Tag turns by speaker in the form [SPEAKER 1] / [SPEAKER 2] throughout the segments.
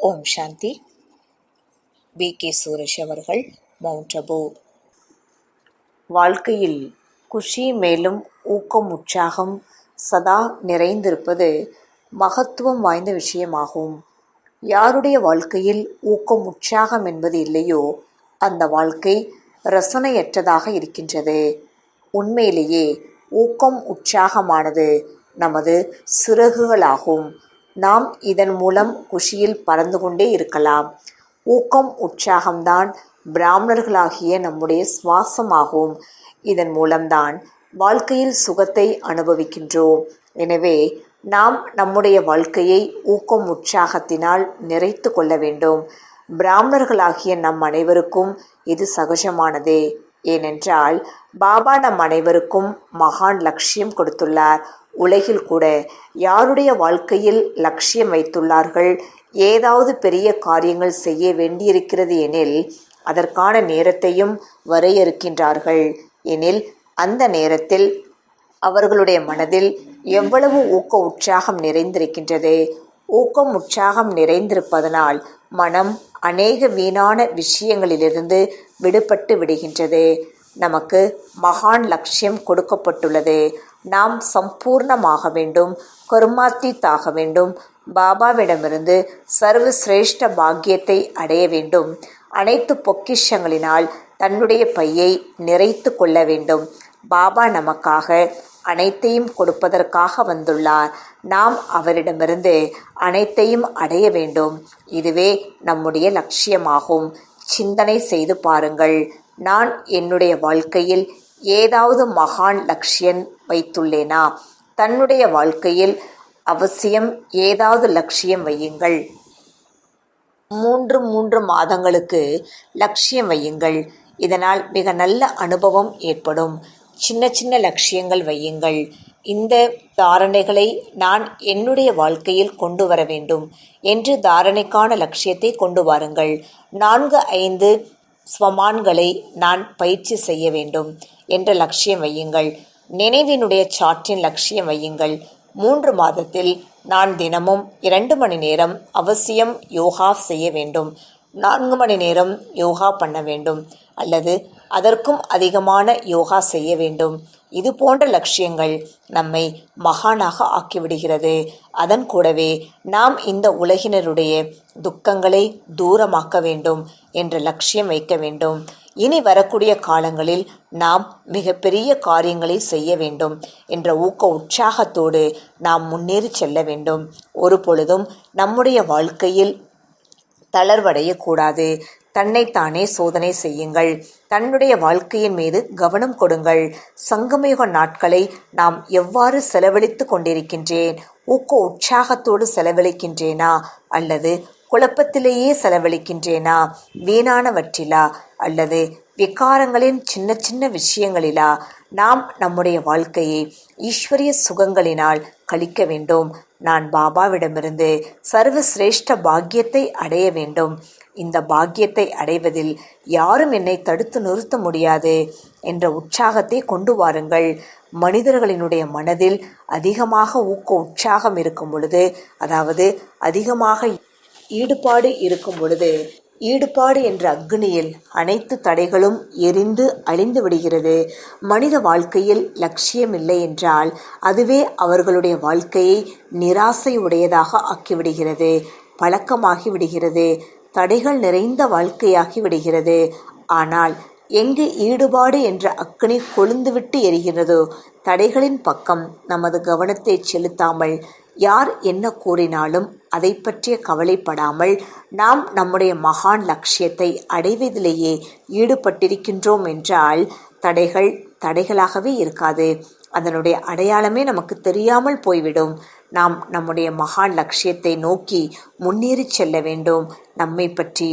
[SPEAKER 1] ஓம் சாந்தி. B.K. Suresh அவர்கள், mount Abu. வாழ்க்கையில் குஷி மேலும் ஊக்கம் உற்சாகம் சதா நிறைந்திருப்பது மகத்துவம் வாய்ந்த விஷயமாகும். யாருடைய வாழ்க்கையில் ஊக்கம் உற்சாகம் என்பது இல்லையோ அந்த வாழ்க்கை ரசனையற்றதாக இருக்கின்றது. உண்மையிலேயே ஊக்கம் உற்சாகமானது நமது சிறகுகளாகும். நாம் இதன் மூலம் குஷியில் பறந்து கொண்டே இருக்கலாம். ஊக்கம் உற்சாகம்தான் பிராமணர்களாகிய நம்முடைய சுவாசமாகும். இதன் மூலம்தான் வாழ்க்கையில் சுகத்தை அனுபவிக்கின்றோம். எனவே நாம் நம்முடைய வாழ்க்கையை ஊக்கம் உற்சாகத்தினால் நிறைத்து கொள்ள வேண்டும். பிராமணர்களாகிய நம் அனைவருக்கும் இது சகஜமானதே. ஏனென்றால் பாபா நம் அனைவருக்கும் மகான் லட்சியம் கொடுத்துள்ளார். உலகில் கூட யாருடைய வாழ்க்கையில் லட்சியம் வைத்துள்ளார்கள், ஏதாவது பெரிய காரியங்கள் செய்ய வேண்டியிருக்கிறது எனில் அதற்கான நேரத்தையும் வரையறுக்கின்றார்கள். எனில் அந்த நேரத்தில் அவர்களுடைய மனதில் எவ்வளவு ஊக்க உற்சாகம் நிறைந்திருக்கின்றது. ஊக்கம் உற்சாகம் நிறைந்திருப்பதனால் மனம் அநேக வீணான விஷயங்களிலிருந்து விடுபட்டு விடுகின்றது. நமக்கு மகான் லட்சியம் கொடுக்கப்பட்டுள்ளது. நாம் சம்பூர்ணமாக வேண்டும், கர்மாத்தீத்தாக வேண்டும், பாபாவிடமிருந்து சர்வசிரேஷ்ட பாக்கியத்தை அடைய வேண்டும். அனைத்து பொக்கிஷங்களினால் தன்னுடைய பையை நிறைத்து கொள்ள வேண்டும். பாபா நமக்காக அனைத்தையும் கொடுப்பதற்காக வந்துள்ளார். நாம் அவரிடமிருந்து அனைத்தையும் அடைய வேண்டும். இதுவே நம்முடைய லட்சியமாகும். சிந்தனை செய்து பாருங்கள். நான் என்னுடைய வாழ்க்கையில் ஏதாவது மகான் லட்சியம் வைத்துள்ளேனா? தன்னுடைய வாழ்க்கையில் அவசியம் ஏதாவது லட்சியம் வையுங்கள். 3 மாதங்களுக்கு லட்சியம் வையுங்கள். இதனால் மிக நல்ல அனுபவம் ஏற்படும். சின்ன லட்சியங்கள் வையுங்கள். இந்த தாரணைகளை நான் என்னுடைய வாழ்க்கையில் கொண்டு வர வேண்டும் என்று தாரணைக்கான லட்சியத்தை கொண்டு வாருங்கள். 4-5 ஸ்வமான்களை நான் பயிற்சி செய்ய வேண்டும் என்ற லட்சியம் வையுங்கள். நினைவினுடைய சாற்றின் லட்சியம் வையுங்கள். 3 மாதத்தில் நான் தினமும் 2 மணி நேரம் அவசியம் யோகா செய்ய வேண்டும். 4 மணி நேரம் யோகா பண்ண வேண்டும் அல்லது அதற்கும் அதிகமான யோகா செய்ய வேண்டும். இது போன்ற லட்சியங்கள் நம்மை மகானாக ஆக்கிவிடுகிறது. அதன் கூடவே நாம் இந்த உலகினருடைய துக்கங்களை தூரமாக்க வேண்டும் என்ற லட்சியம் வைக்க வேண்டும். இனி வரக்கூடிய காலங்களில் நாம் மிகப்பெரிய காரியங்களை செய்ய வேண்டும் என்ற ஊக்க உற்சாகத்தோடு நாம் முன்னேறி செல்ல வேண்டும். ஒரு பொழுதும் நம்முடைய வாழ்க்கையில் தளர்வடையக்கூடாது. தன்னைத்தானே சோதனை செய்யுங்கள். தன்னுடைய வாழ்க்கையின் மீது கவனம் கொடுங்கள். சங்கமயுக நாட்களை நாம் எவ்வாறு செலவழித்து கொண்டிருக்கின்றேன்? ஊக்க உற்சாகத்தோடு செலவழிக்கின்றேனா அல்லது குழப்பத்திலேயே செலவழிக்கின்றேனா? வீணானவற்றிலா அல்லது விகாரங்களின் சின்ன விஷயங்களிலா? நாம் நம்முடைய வாழ்க்கையை ஈஸ்வரிய சுகங்களினால் கழிக்க வேண்டும். நான் பாபாவிடமிருந்து சர்வசிரேஷ்ட பாக்கியத்தை அடைய வேண்டும். இந்த பாக்கியத்தை அடைவதில் யாரும் என்னை தடுத்து நிறுத்த முடியாது என்ற உற்சாகத்தை கொண்டு வாருங்கள். மனிதர்களினுடைய மனதில் அதிகமாக ஊக்க உற்சாகம் இருக்கும் பொழுது, அதாவது அதிகமாக ஈடுபாடு இருக்கும் பொழுது, ஈடுபாடு என்ற அக்னியில் அனைத்து தடைகளும் எரிந்து அழிந்து விடுகிறது. மனித வாழ்க்கையில் லட்சியம் இல்லை என்றால் அதுவே அவர்களுடைய வாழ்க்கையை நிராசையுடையதாக ஆக்கிவிடுகிறது, பழக்கமாகி விடுகிறது, தடைகள் நிறைந்த வாழ்க்கையாகி விடுகிறது. ஆனால் எங்கு ஈடுபாடு என்ற அக்னி கொழுந்துவிட்டு எரிகிறதோ தடைகளின் பக்கம் நமது கவனத்தை செலுத்தாமல், யார் என்ன கூறினாலும் அதை பற்றிய கவலைப்படாமல் நாம் நம்முடைய மகான் லட்சியத்தை அடைவதிலேயே ஈடுபட்டிருக்கின்றோம் என்றால் தடைகள் தடைகளாகவே இருக்காது. அதனுடைய அடையாளமே நமக்கு தெரியாமல் போய்விடும். நாம் நம்முடைய மகான் லட்சியத்தை நோக்கி முன்னேறி செல்ல வேண்டும். நம்மை பற்றி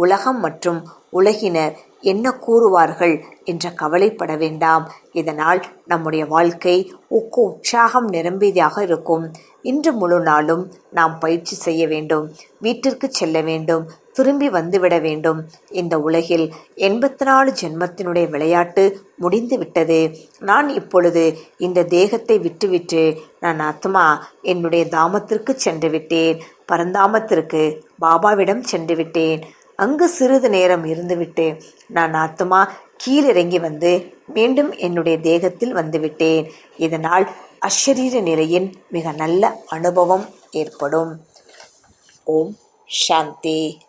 [SPEAKER 1] உலகம் மற்றும் உலகினர் என்ன கூறுவார்கள் என்ற கவலைப்பட வேண்டாம். இதனால் நம்முடைய வாழ்க்கை ஊக்க உற்சாகம் நிரம்பியதாக இருக்கும். இன்று முழு நாளும் நாம் பயிற்சி செய்ய வேண்டும். வீட்டிற்கு செல்ல வேண்டும். திரும்பி வந்துவிட வேண்டும். இந்த உலகில் 84 ஜென்மத்தினுடைய விளையாட்டு முடிந்து விட்டது. நான் இப்பொழுது இந்த தேகத்தை விட்டுவிட்டு நான் ஆத்மா என்னுடைய தாமத்திற்கு சென்று விட்டேன். பரந்தாமத்திற்கு பாபாவிடம் சென்று விட்டேன். அங்கு சிறிது நேரம் இருந்துவிட்டு நான் ஆத்மா கீழிறங்கி வந்து மீண்டும் என்னுடைய தேகத்தில் வந்துவிட்டேன். இதனால் அஷரீர நிலையின் மிக நல்ல அனுபவம் ஏற்படும். ஓம் சாந்தி.